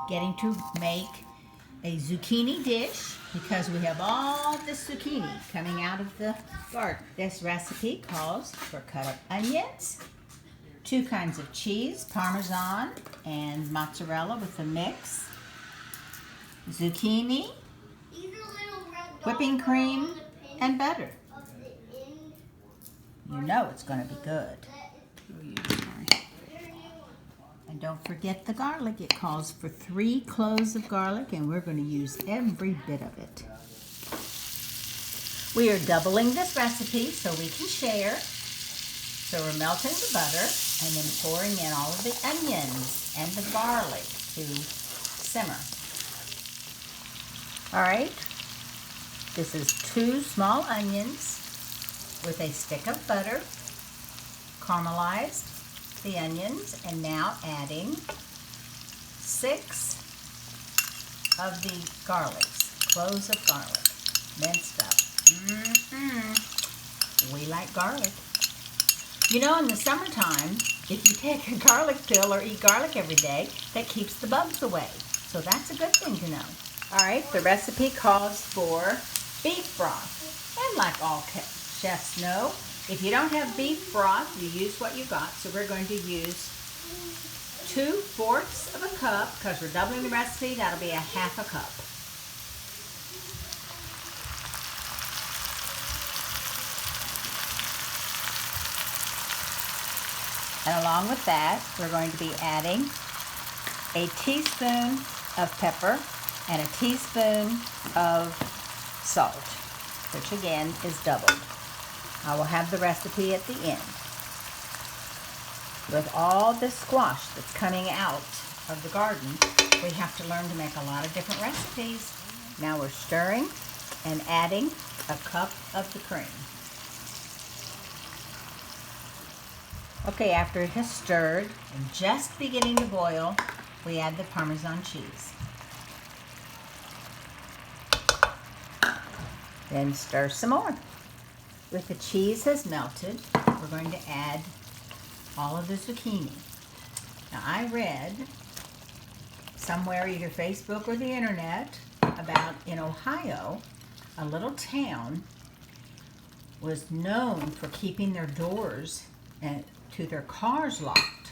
getting to make a zucchini dish because we have all this zucchini coming out of the garden. This recipe calls for cut up onions, 2 kinds of cheese, Parmesan and mozzarella with a mix, zucchini, whipping cream, and butter. You know it's going to be good. And don't forget the garlic. It calls for 3 cloves of garlic, and we're going to use every bit of it. We are doubling this recipe so we can share. So we're melting the butter and then pouring in all of the onions and the garlic to simmer. All right, this is 2 small onions with a stick of butter, caramelized the onions, and now adding 6 of the cloves of garlic, minced up. We like garlic. You know, in the summertime, if you take a garlic pill or eat garlic every day, that keeps the bugs away. So that's a good thing to know. All right, the recipe calls for beef broth. And like all chefs know, if you don't have beef broth, you use what you got. So we're going to use 2/4 of a cup, because we're doubling the recipe, that'll be a 1/2 cup. And along with that, we're going to be adding a teaspoon of pepper and a teaspoon of salt, which again is doubled. I will have the recipe at the end. With all this squash that's coming out of the garden, we have to learn to make a lot of different recipes. Now we're stirring and adding a cup of the cream. Okay, after it has stirred and just beginning to boil, we add the Parmesan cheese. Then stir some more. With the cheese has melted, we're going to add all of the zucchini. Now, I read somewhere, either Facebook or the internet, about in Ohio, a little town was known for keeping their doors to their cars locked.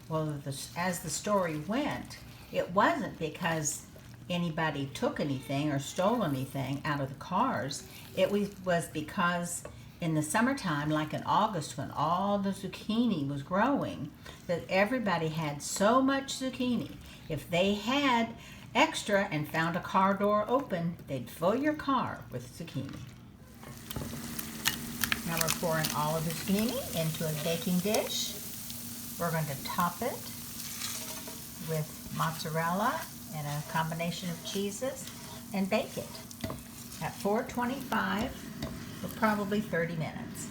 Well, as the story went, it wasn't because anybody took anything or stole anything out of the cars. It was because in the summertime, like in August when all the zucchini was growing, that everybody had so much zucchini. If they had extra and found a car door open, they'd fill your car with zucchini. Now we're pouring all of the zucchini into a baking dish. We're going to top it with mozzarella and a combination of cheeses and bake it at 425 for probably 30 minutes.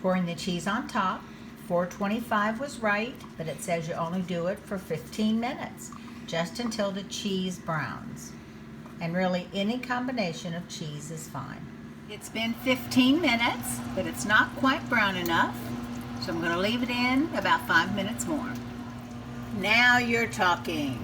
Pouring the cheese on top. 425 was right, but it says you only do it for 15 minutes, just until the cheese browns. And really any combination of cheese is fine. It's been 15 minutes, but it's not quite brown enough, so I'm going to leave it in about 5 minutes more. Now you're talking.